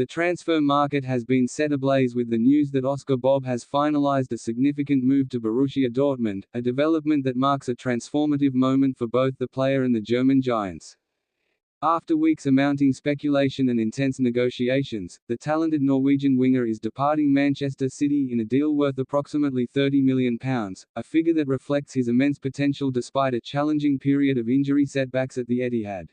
The transfer market has been set ablaze with the news that Oscar Bobb has finalized a significant move to Borussia Dortmund, a development that marks a transformative moment for both the player and the German giants. After weeks of mounting speculation and intense negotiations, the talented Norwegian winger is departing Manchester City in a deal worth approximately £30 million, a figure that reflects his immense potential despite a challenging period of injury setbacks at the Etihad.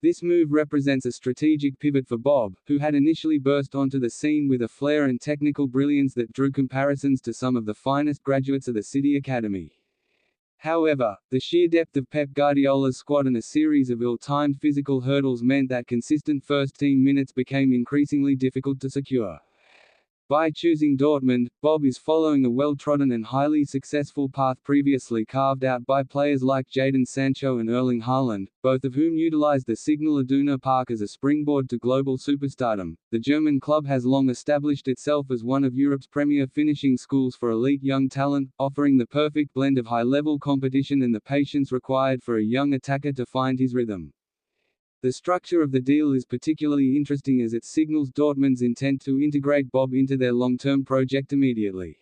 This move represents a strategic pivot for Bobb, who had initially burst onto the scene with a flair and technical brilliance that drew comparisons to some of the finest graduates of the City Academy. However, the sheer depth of Pep Guardiola's squad and a series of ill-timed physical hurdles meant that consistent first-team minutes became increasingly difficult to secure. By choosing Dortmund, Bobb is following a well-trodden and highly successful path previously carved out by players like Jadon Sancho and Erling Haaland, both of whom utilized the Signal Iduna Park as a springboard to global superstardom. The German club has long established itself as one of Europe's premier finishing schools for elite young talent, offering the perfect blend of high-level competition and the patience required for a young attacker to find his rhythm. The structure of the deal is particularly interesting as it signals Dortmund's intent to integrate Bobb into their long-term project immediately.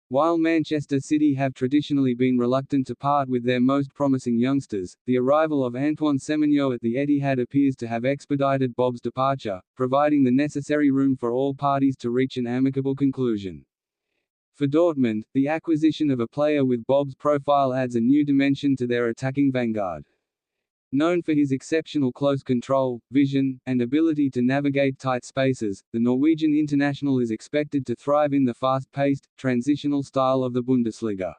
While Manchester City have traditionally been reluctant to part with their most promising youngsters, the arrival of Antoine Semenyo at the Etihad appears to have expedited Bobb's departure, providing the necessary room for all parties to reach an amicable conclusion. For Dortmund, the acquisition of a player with Bobb's profile adds a new dimension to their attacking vanguard. Known for his exceptional close control, vision, and ability to navigate tight spaces, the Norwegian international is expected to thrive in the fast-paced, transitional style of the Bundesliga.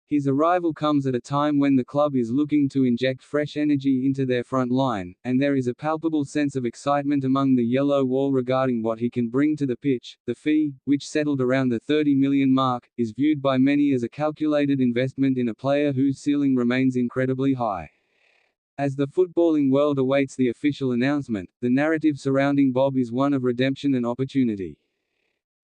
His arrival comes at a time when the club is looking to inject fresh energy into their front line, and there is a palpable sense of excitement among the yellow wall regarding what he can bring to the pitch. The fee, which settled around the £30 million mark, is viewed by many as a calculated investment in a player whose ceiling remains incredibly high. As the footballing world awaits the official announcement, the narrative surrounding Bobb is one of redemption and opportunity.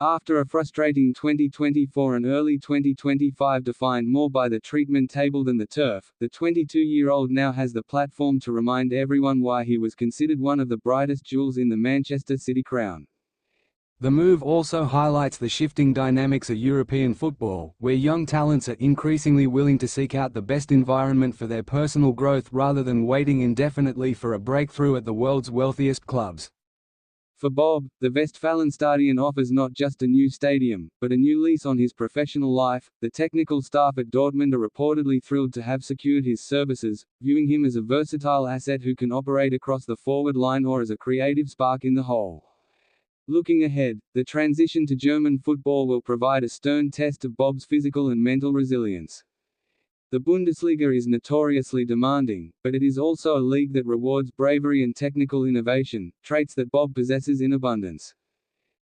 After a frustrating 2024 and early 2025 defined more by the treatment table than the turf, the 22-year-old now has the platform to remind everyone why he was considered one of the brightest jewels in the Manchester City crown. The move also highlights the shifting dynamics of European football, where young talents are increasingly willing to seek out the best environment for their personal growth rather than waiting indefinitely for a breakthrough at the world's wealthiest clubs. For Bobb, the Westfalenstadion offers not just a new stadium, but a new lease on his professional life. The technical staff at Dortmund are reportedly thrilled to have secured his services, viewing him as a versatile asset who can operate across the forward line or as a creative spark in the hole. Looking ahead, the transition to German football will provide a stern test of Bobb's physical and mental resilience. The Bundesliga is notoriously demanding, but it is also a league that rewards bravery and technical innovation, traits that Bobb possesses in abundance.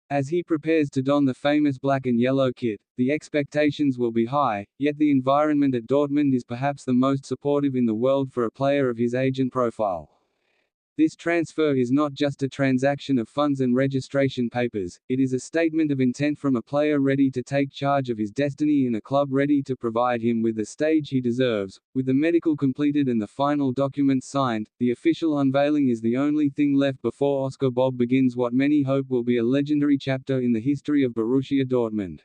As he prepares to don the famous black and yellow kit, the expectations will be high, yet the environment at Dortmund is perhaps the most supportive in the world for a player of his age and profile. This transfer is not just a transaction of funds and registration papers, it is a statement of intent from a player ready to take charge of his destiny in a club ready to provide him with the stage he deserves. With the medical completed and the final documents signed, the official unveiling is the only thing left before Oscar Bobb begins what many hope will be a legendary chapter in the history of Borussia Dortmund.